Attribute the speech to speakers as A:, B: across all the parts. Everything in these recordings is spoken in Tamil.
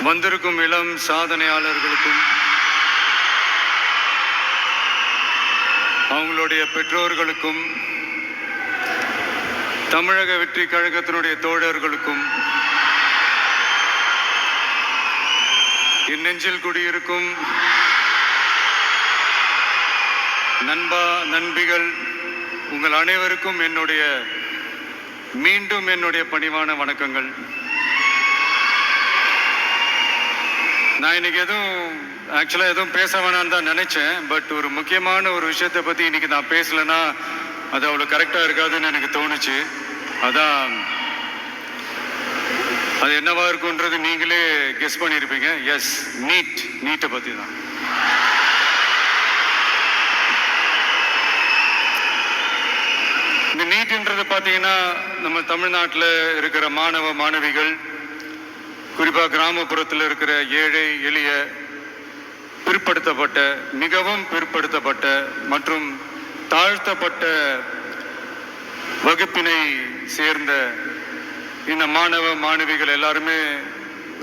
A: வந்திருக்கும் இளம் சாதனையாளர்களுக்கும் அவங்களுடைய பெற்றோர்களுக்கும் தமிழக வெற்றி கழகத்தினுடைய தோழர்களுக்கும் என் நெஞ்சில் குடியிருக்கும் நண்பா நண்பிகள் உங்கள் அனைவருக்கும் மீண்டும் என்னுடைய பணிவான வணக்கங்கள். நான் இன்னைக்கு எதுவும் பேச வேணான்னு தான் நினைச்சேன். பட் ஒரு முக்கியமான ஒரு விஷயத்தை பத்தி இன்னைக்கு நான் பேசலைன்னா அது அவ்வளவு கரெக்டா இருக்காதுன்னு எனக்கு தோணுச்சு. அதான் அது என்னவா இருக்கும்ன்றது நீங்களே கெஸ் பண்ணியிருப்பீங்க. எஸ், நீட்டை பத்தி தான். இந்த நீட்ன்றது பார்த்தீங்கன்னா நம்ம தமிழ்நாட்டில் இருக்கிற மாணவ மாணவிகள், குறிப்பாக கிராமப்புறத்தில் இருக்கிற ஏழை எளிய பிற்படுத்தப்பட்ட, மிகவும் பிற்படுத்தப்பட்ட மற்றும் தாழ்த்தப்பட்ட வகுப்பினை சேர்ந்த இந்த மாணவ மாணவிகள் எல்லாருமே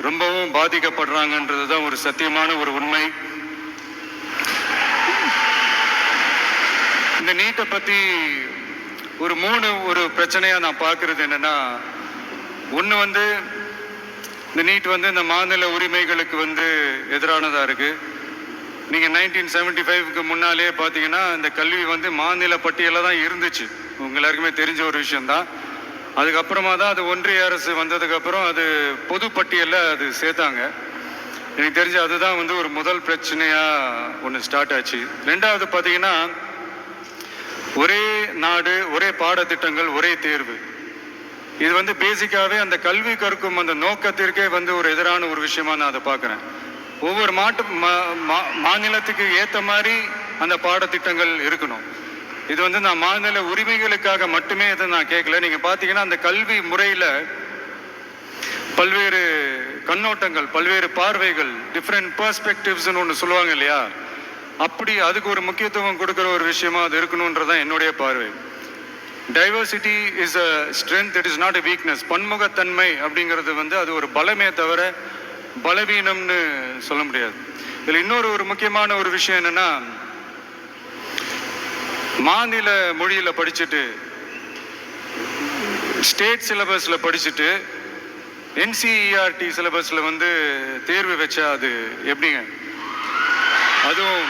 A: ரொம்பவும் பாதிக்கப்படுறாங்கன்றது தான் ஒரு சத்தியமான ஒரு உண்மை. இந்த நீட்டை பற்றி ஒரு பிரச்சனையா நான் பார்க்கறது என்னன்னா, ஒன்று இந்த நீட் இந்த மாநில உரிமைகளுக்கு எதிரானதா இருக்கு. நீங்க 1975க்கு முன்னாலே பார்த்தீங்கன்னா இந்த கல்வி மாநில பட்டியலில் தான் இருந்துச்சு. உங்க எல்லாருக்குமே தெரிஞ்ச ஒரு விஷயம்தான். அதுக்கப்புறமா தான் அது ஒன்றிய அரசு வந்ததுக்கு அப்புறம் அது பொது பட்டியலில் அது சேர்த்தாங்க. எனக்கு தெரிஞ்சு அதுதான் ஒரு முதல் பிரச்சனையா ஒன்று ஸ்டார்ட் ஆச்சு. ரெண்டாவது பார்த்தீங்கன்னா ஒரே நாடு, ஒரே பாடத்திட்டங்கள், ஒரே தேர்வு. இது பேசிக்காவே அந்த கல்வி கற்கும் அந்த நோக்கத்திற்கே ஒரு எதிரான ஒரு விஷயமா நான் அதை பார்க்குறேன். ஒவ்வொரு மாநிலத்துக்கு ஏற்ற மாதிரி அந்த பாடத்திட்டங்கள் இருக்கணும். இது நான் மாநில உரிமைகளுக்காக மட்டுமே இதை நான் கேட்கல. நீங்க பார்த்தீங்கன்னா அந்த கல்வி முறையில் பல்வேறு கண்ணோட்டங்கள், பல்வேறு பார்வைகள், டிஃப்ரெண்ட் பெர்ஸ்பெக்டிவ்ஸ்னு ஒன்று சொல்லுவாங்க இல்லையா, அப்படி அதுக்கு ஒரு முக்கியத்துவம் கொடுக்குற ஒரு விஷயமா அது இருக்கணும்ன்றதான் என்னுடைய பார்வை. Diversity is a strength, it is not a weakness. பன்முகத்தன்மை அப்படிங்கிறது அது ஒரு பலமே தவிர பலவீனம்னு சொல்ல முடியாது. இதில் இன்னொரு முக்கியமான ஒரு விஷயம் என்னன்னா, மாநில மொழியில படிச்சுட்டு ஸ்டேட் சிலபஸ்ல படிச்சுட்டு என்சிஇஆர்டி சிலபஸ்ல தேர்வு வச்சா அது எப்படிங்க? அதுவும்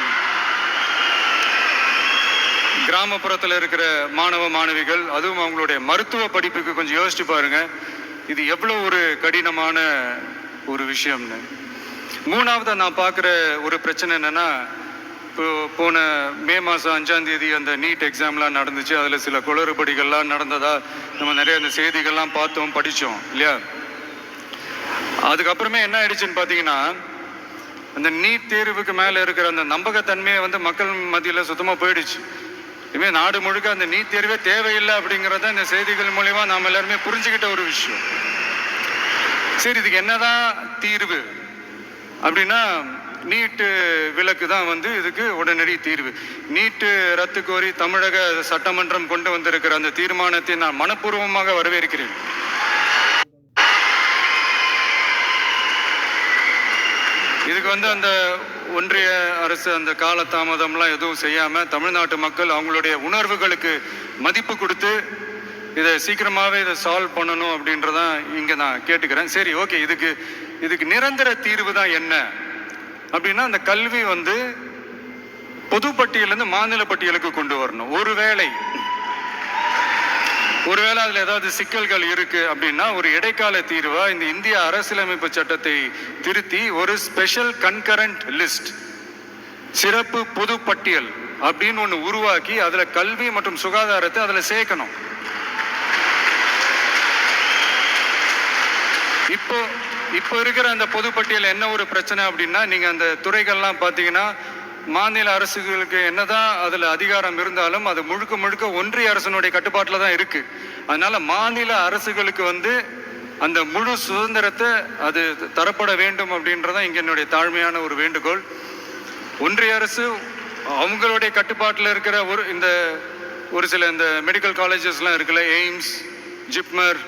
A: கிராமப்புறத்தில் இருக்கிற மாணவ மாணவிகள், அதுவும் அவங்களுடைய மருத்துவ படிப்புக்கு கொஞ்சம் யோசிச்சு பாருங்க, இது எவ்வளவு ஒரு கடினமான ஒரு விஷயம்னு. மூணாவது நான் பார்க்குற ஒரு பிரச்சனை என்னன்னா, போன மே மாதம் 5ஆம் தேதி அந்த நீட் எக்ஸாம்லாம் நடந்துச்சு. அதில் சில குளறுபடிகள்லாம் நடந்ததா நம்ம நிறைய அந்த செய்திகள்லாம் பார்த்தோம், படித்தோம் இல்லையா. அதுக்கப்புறமே என்ன ஆயிடுச்சுன்னு பார்த்தீங்கன்னா, அந்த நீட் தேர்வுக்கு மேலே இருக்கிற அந்த நம்பகத்தன்மையை மக்கள் மத்தியில் சுத்தமாக போயிடுச்சு. இனிமேல் நாடு முழுக்க அந்த நீட் தேர்வே தேவையில்லை அப்படிங்கிறத இந்த செய்திகள் மூலிமா நாம் எல்லாருமே புரிஞ்சுக்கிட்ட ஒரு விஷயம். சரி, இதுக்கு என்னதான் தீர்வு அப்படின்னா, நீட்டு விலக்கு தான் இதுக்கு உடனடி தீர்வு. நீட்டு ரத்து கோரி தமிழக சட்டமன்றம் கொண்டு வந்திருக்கிற அந்த தீர்மானத்தை நான் மனப்பூர்வமாக வரவேற்கிறேன். இதுக்கு அந்த ஒன்றிய அரசு அந்த காலதாமதம்லாம் எதுவும் செய்யாம தமிழ்நாட்டு மக்கள் அவங்களுடைய உணர்வுகளுக்கு மதிப்பு கொடுத்து இதை சீக்கிரமாவே இதை சால்வ் பண்ணணும் அப்படின்றதான் இங்க நான் கேட்டுக்கிறேன். சரி, ஓகே, இதுக்கு நிரந்தர தீர்வு தான் என்ன அப்படின்னா, அந்த கல்வி பொது பட்டியலிருந்து மாநில பட்டியலுக்கு கொண்டு வரணும். ஒருவேளை அதுல ஏதாவது சிக்கல்கள் இருக்கு அப்படின்னா ஒரு இடைக்கால தீர்வா இந்த இந்திய அரசியலமைப்பு சட்டத்தை திருத்தி ஒரு ஸ்பெஷல் கன்கரண்ட் லிஸ்ட், சிறப்பு பொது பட்டியல் அப்படின்னு ஒண்ணு உருவாக்கி அதுல கல்வி மற்றும் சுகாதாரத்தை அதுல சேர்க்கணும். இப்போ இருக்கிற அந்த பொதுப்பட்டியல் என்ன ஒரு பிரச்சனை அப்படின்னா, நீங்க அந்த துறைகள்லாம் பார்த்தீங்கன்னா மாநில அரசுகளுக்கு என்னதான் அதுல அதிகாரம் இருந்தாலும் அது முழுக்க ஒன்றிய அரசனுடைய கட்டுப்பாட்டில் தான் இருக்கு. அதனால மாநில அரசுகளுக்கு அந்த முழு சுதந்திரத்தை அது தரப்பட வேண்டும் அப்படின்றதான் இங்க என்னுடைய தாழ்மையான ஒரு வேண்டுகோள். ஒன்றிய அரசு அவங்களுடைய கட்டுப்பாட்டில் இருக்கிற ஒரு சில இந்த மெடிக்கல் காலேஜஸ்லாம் இருக்குல்ல, எய்ம்ஸ், ஜிப்மர்,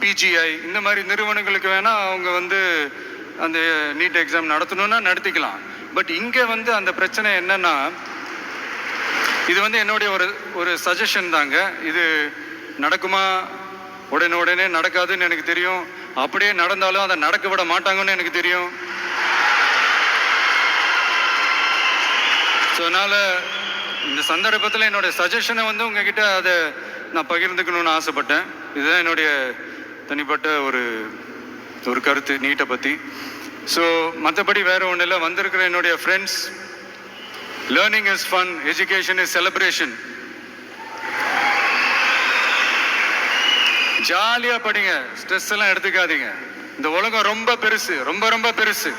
A: பிஜிஐ இந்த மாதிரி நிறுவனங்களுக்கு வேணால் அவங்க வந்து அந்த நீட் எக்ஸாம் நடத்தணும்னா நடத்திக்கலாம். பட் இங்கே வந்து அந்த பிரச்சனை என்னன்னா, இது வந்து என்னுடைய ஒரு சஜஷன் தாங்க. இது நடக்குமா? உடனே நடக்காதுன்னு எனக்கு தெரியும். அப்படியே நடந்தாலும் அதை நடக்க விட மாட்டாங்கன்னு எனக்கு தெரியும். ஸோ அதனால் இந்த சந்தர்ப்பத்தில் என்னுடைய சஜஷனை வந்து உங்ககிட்ட அதை நான் பகிர்ந்துக்கணும்னு ஆசைப்பட்டேன். இதுதான் என்னுடைய தனிப்பட்ட ஒரு கருத்து நீட்டை பற்றி. ஸோ மற்றபடி வேற ஒன்றும் இல்லை. வந்திருக்கிற என்னுடைய friends, learning is fun, education is celebration. ஜாலியாக படிங்க, ஸ்ட்ரெஸ் எல்லாம் எடுத்துக்காதீங்க. இந்த உலகம் ரொம்ப பெருசு, ரொம்ப ரொம்ப பெருசு.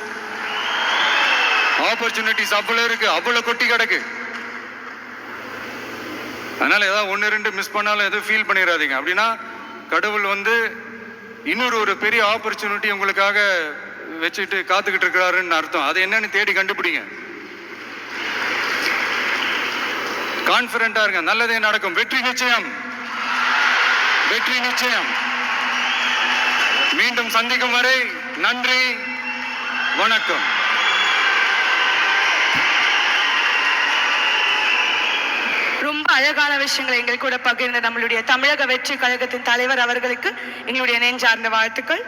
A: ஆப்பர்ச்சுனிட்டிஸ் அவ்வளோ இருக்கு, அவ்வளோ கொட்டி கிடக்கு. அதனால ஏதாவது ஒன்று ரெண்டு மிஸ் பண்ணாலும் எதுவும் ஃபீல் பண்ணிடாதீங்க. அப்படின்னா கடவுள் வந்து இன்னொரு பெரிய ஆப்பர்ச்சுனிட்டி உங்களுக்காக வச்சுட்டு காத்துக்கிட்டு இருக்கிறாருன்னு அர்த்தம். அது என்னன்னு தேடி கண்டுபிடிங்க. கான்ஃபிடென்ட்டா இருங்க, நல்லதே நடக்கும். வெற்றி நிச்சயம், வெற்றி நிச்சயம். மீண்டும் சந்திக்கும் வரை நன்றி, வணக்கம்.
B: ரொம்ப அழகான விஷயங்களை எங்கள் கூட பகிர்ந்த நம்மளுடைய தமிழக வெற்றி கழகத்தின் தலைவர் அவர்களுக்கு எங்களுடைய நெஞ்சார்ந்த வாழ்த்துக்கள்.